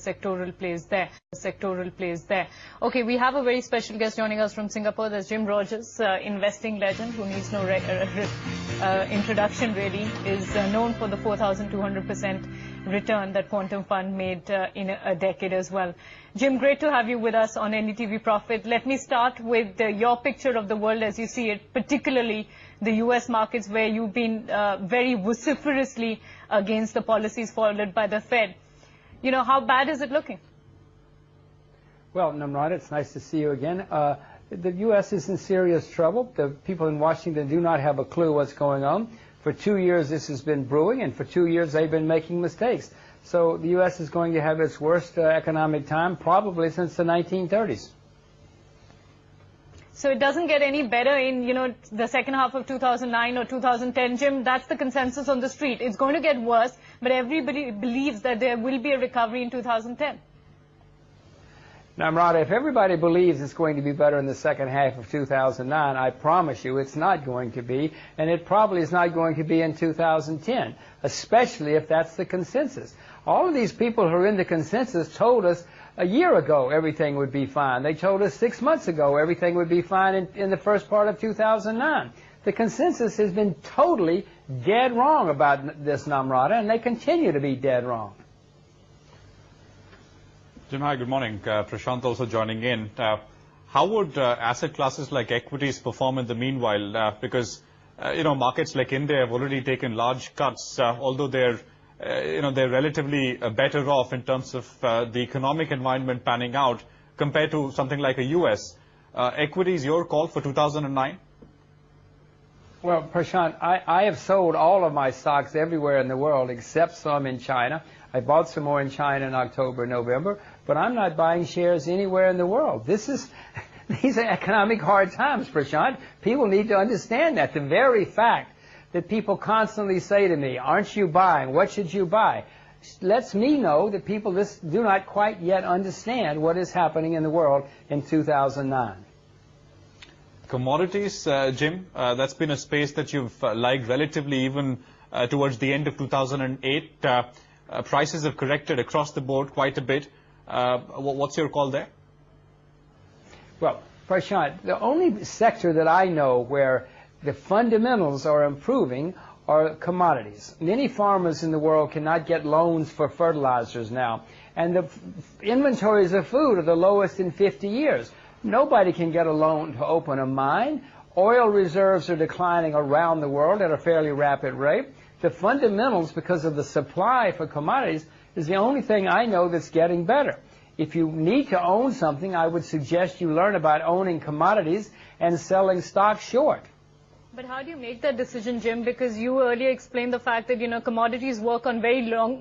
sectoral plays there. Okay, we have a very special guest joining us from Singapore. There's Jim Rogers, investing legend who needs no introduction really, is known for the 4,200% return that Quantum Fund made in a decade as well. Jim, great to have you with us on NDTV Profit. Let me start with your picture of the world as you see it, particularly the US markets where you've been very vociferously against the policies followed by the Fed. You know, how bad is it looking? Well, Namrata, it's nice to see you again. The U.S. is in serious trouble. The people in Washington do not have a clue what's going on. For 2 years this has been brewing, and for 2 years they've been making mistakes. So the U.S. is going to have its worst economic time probably since the 1930s. So it doesn't get any better in, you know, the second half of 2009 or 2010, Jim. That's the consensus on the street. It's going to get worse, but everybody believes that there will be a recovery in 2010. Now, Namrata, if everybody believes it's going to be better in the second half of 2009, I promise you it's not going to be, and it probably is not going to be in 2010, especially if that's the consensus. All of these people who are in the consensus told us a year ago everything would be fine. They told us 6 months ago everything would be fine in the first part of 2009. The consensus has been totally dead wrong about this, Namrata, and they continue to be dead wrong. Jim, hi, good morning. Prashant also joining in. How would asset classes like equities perform in the meanwhile? Because, you know, markets like India have already taken large cuts, although they're relatively better off in terms of the economic environment panning out compared to something like a U.S. Equities, your call for 2009? Well, Prashant, I have sold all of my stocks everywhere in the world except some in China. I bought some more in China in October, November, but I'm not buying shares anywhere in the world. These are economic hard times, Prashant. People need to understand that. The very fact that people constantly say to me, aren't you buying? What should you buy? Lets me know that people do not quite yet understand what is happening in the world in 2009. Commodities, Jim, that's been a space that you've liked relatively even towards the end of 2008. Prices have corrected across the board quite a bit. What's your call there? Well, Prashant, the only sector that I know where the fundamentals are improving are commodities. Many farmers in the world cannot get loans for fertilizers now, and the inventories of food are the lowest in 50 years. Nobody can get a loan to open a mine. Oil reserves are declining around the world at a fairly rapid rate. The fundamentals, because of the supply for commodities, is the only thing I know that's getting better. If you need to own something, I would suggest you learn about owning commodities and selling stock short. But how do you make that decision, Jim? Because you earlier explained the fact that, you know, commodities work on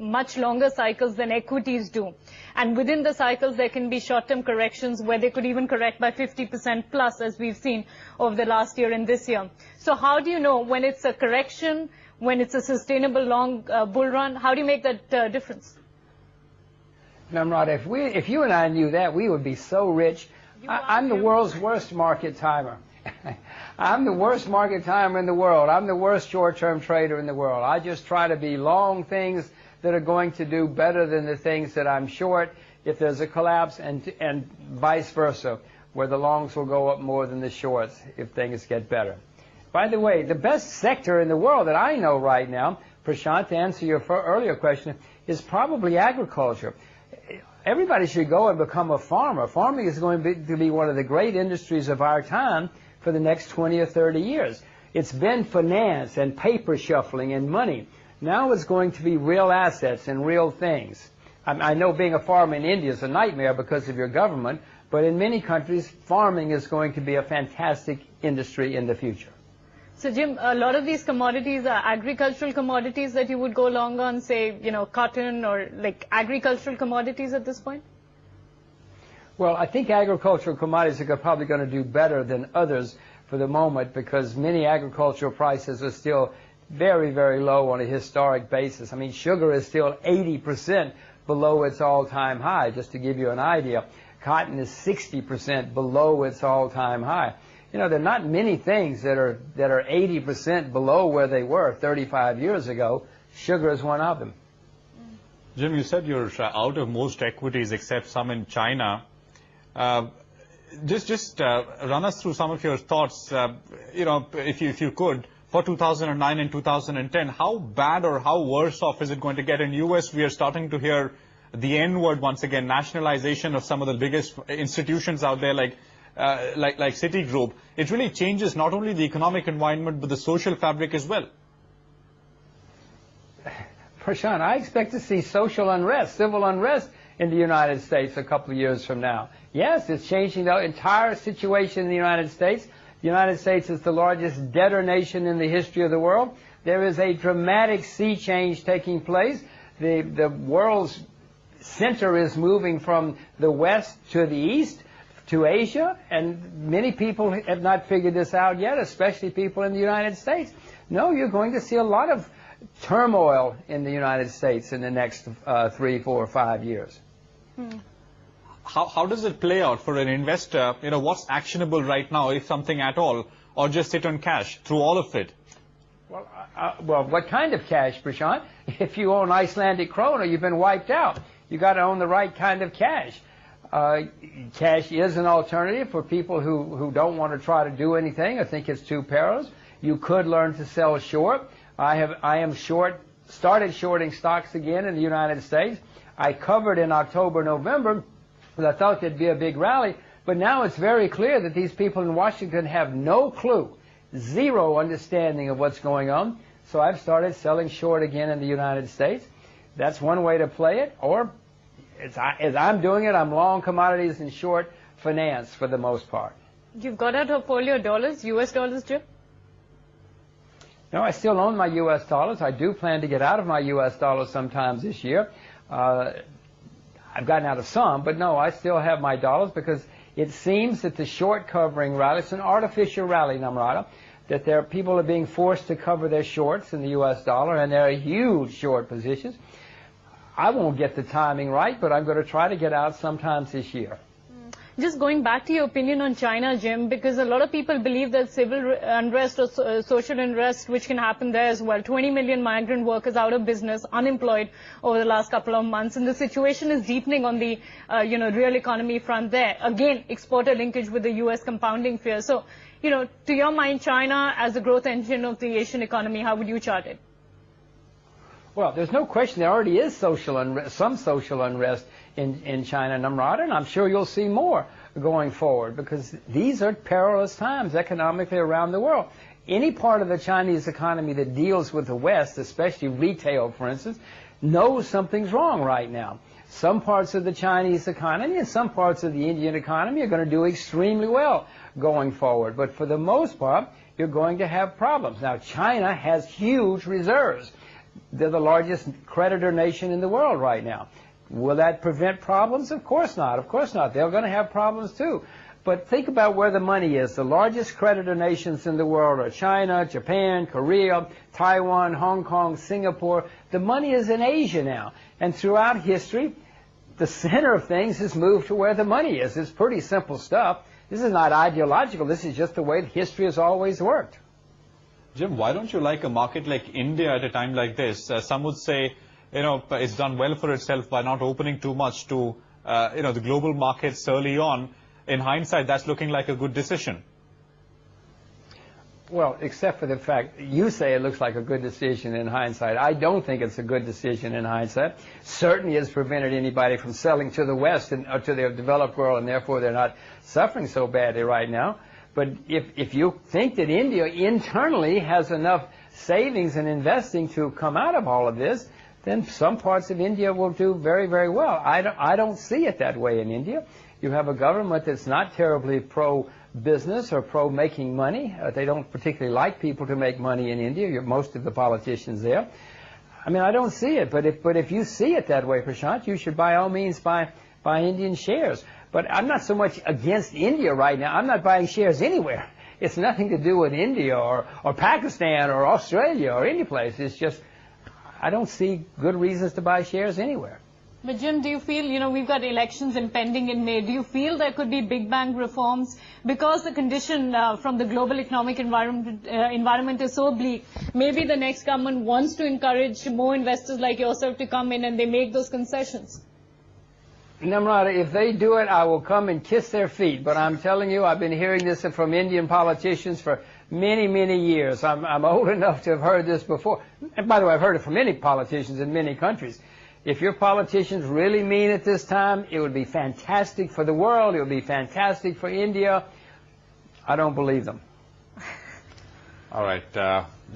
much longer cycles than equities do. And within the cycles, there can be short-term corrections where they could even correct by 50% plus, as we've seen over the last year and this year. So how do you know when it's a correction, when it's a sustainable long bull run? How do you make that difference? Namrata, if you and I knew that, we would be so rich. I'm the world's worst market timer. I'm the worst market timer in the world. I'm the worst short-term trader in the world. I just try to be long things that are going to do better than the things that I'm short if there's a collapse, and vice versa, where the longs will go up more than the shorts if things get better. By the way, the best sector in the world that I know right now, Prashant, to answer your earlier question, is probably agriculture. Everybody should go and become a farmer. Farming is going to be one of the great industries of our time for the next 20 or 30 years. It's been finance and paper shuffling and money. Now it's going to be real assets and real things. I know being a farmer in India is a nightmare because of your government, but in many countries, farming is going to be a fantastic industry in the future. So, Jim, a lot of these commodities are agricultural commodities that you would go long on, say, you know, cotton or like agricultural commodities at this point? Well, I think agricultural commodities are probably going to do better than others for the moment because many agricultural prices are still very, very low on a historic basis. I mean, sugar is still 80% below its all-time high, just to give you an idea. Cotton is 60% below its all-time high. You know, there are not many things that are 80% below where they were 35 years ago. Sugar is one of them. Jim, you said you're out of most equities except some in China. Just run us through some of your thoughts, if you could, for 2009 and 2010. How bad or how worse off is it going to get? In U.S., we are starting to hear the N word once again, nationalization of some of the biggest institutions out there like Citigroup. It really changes not only the economic environment, but the social fabric as well. Prashant, I expect to see social unrest, civil unrest in the United States a couple of years from now. Yes, it's changing the entire situation in the United States. The United States is the largest debtor nation in the history of the world. There is a dramatic sea change taking place. The world's center is moving from the west to the east, to Asia, and many people have not figured this out yet, especially people in the United States. No, you're going to see a lot of turmoil in the United States in the next 3, 4, 5 years. How does it play out for an investor? What's actionable right now, if something at all, or just sit on cash through all of it? Well, what kind of cash, Prashant? If you own Icelandic krona, you've been wiped out. You got to own the right kind of cash. Cash is an alternative for people who don't want to try to do anything or think it's too perilous. You could learn to sell short. I am started shorting stocks again in the United States. I covered in October, November, because I thought there'd be a big rally. But now it's very clear that these people in Washington have no clue, zero understanding of what's going on. So I've started selling short again in the United States. That's one way to play it. Or, as I'm doing it, I'm long commodities and short finance for the most part. You've got out of all your dollars, U.S. dollars, Jim? No, I still own my U.S. dollars. I do plan to get out of my U.S. dollars sometimes this year. I've gotten out of some, but no, I still have my dollars because it seems that the short covering rally, it's an artificial rally, Namrata, that people are being forced to cover their shorts in the U.S. dollar, and there are huge short positions. I won't get the timing right, but I'm going to try to get out sometimes this year. Just going back to your opinion on China, Jim, because a lot of people believe that civil unrest or social unrest, which can happen there as well. 20 million migrant workers out of business, unemployed over the last couple of months, and the situation is deepening on the, real economy front there. Again, exporter linkage with the U.S. compounding fear. So, to your mind, China as the growth engine of the Asian economy, how would you chart it? Well, there's no question there already is some social unrest in China, Namrata, and I'm sure you'll see more going forward because these are perilous times economically around the world. Any part of the Chinese economy that deals with the West, especially retail, for instance, knows something's wrong right now. Some parts of the Chinese economy and some parts of the Indian economy are going to do extremely well going forward. But for the most part, you're going to have problems. Now, China has huge reserves. They're the largest creditor nation in the world right now. Will that prevent problems? Of course not. Of course not. They're going to have problems too. But think about where the money is. The largest creditor nations in the world are China, Japan, Korea, Taiwan, Hong Kong, Singapore. The money is in Asia now. And throughout history, the center of things has moved to where the money is. It's pretty simple stuff. This is not ideological. This is just the way history has always worked. Jim, why don't you like a market like India at a time like this? Some would say, it's done well for itself by not opening too much to, the global markets early on. In hindsight, that's looking like a good decision. Well, except for the fact you say it looks like a good decision in hindsight. I don't think it's a good decision in hindsight. Certainly has prevented anybody from selling to the West and to the developed world, and therefore they're not suffering so badly right now. But if you think that India internally has enough savings and investing to come out of all of this, then some parts of India will do very, very well. I don't see it that way in India. You have a government that's not terribly pro-business or pro-making money. They don't particularly like people to make money in India, most of the politicians there. I mean, I don't see it. But if you see it that way, Prashant, you should by all means buy Indian shares. But I'm not so much against India right now. I'm not buying shares anywhere. It's nothing to do with India or Pakistan or Australia or any place. It's just I don't see good reasons to buy shares anywhere. But Jim, do you feel, we've got elections impending in May. Do you feel there could be big bang reforms? Because the condition from the global economic environment is so bleak, maybe the next government wants to encourage more investors like yourself to come in and they make those concessions. Namrata, if they do it, I will come and kiss their feet. But I'm telling you, I've been hearing this from Indian politicians for many, many years. I'm old enough to have heard this before. And by the way, I've heard it from many politicians in many countries. If your politicians really mean it this time, it would be fantastic for the world. It would be fantastic for India. I don't believe them. All right,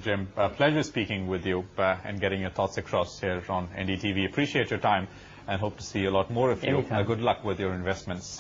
Jim, pleasure speaking with you and getting your thoughts across here on NDTV. Appreciate your time and hope to see a lot more of you. Anytime. Good luck with your investments.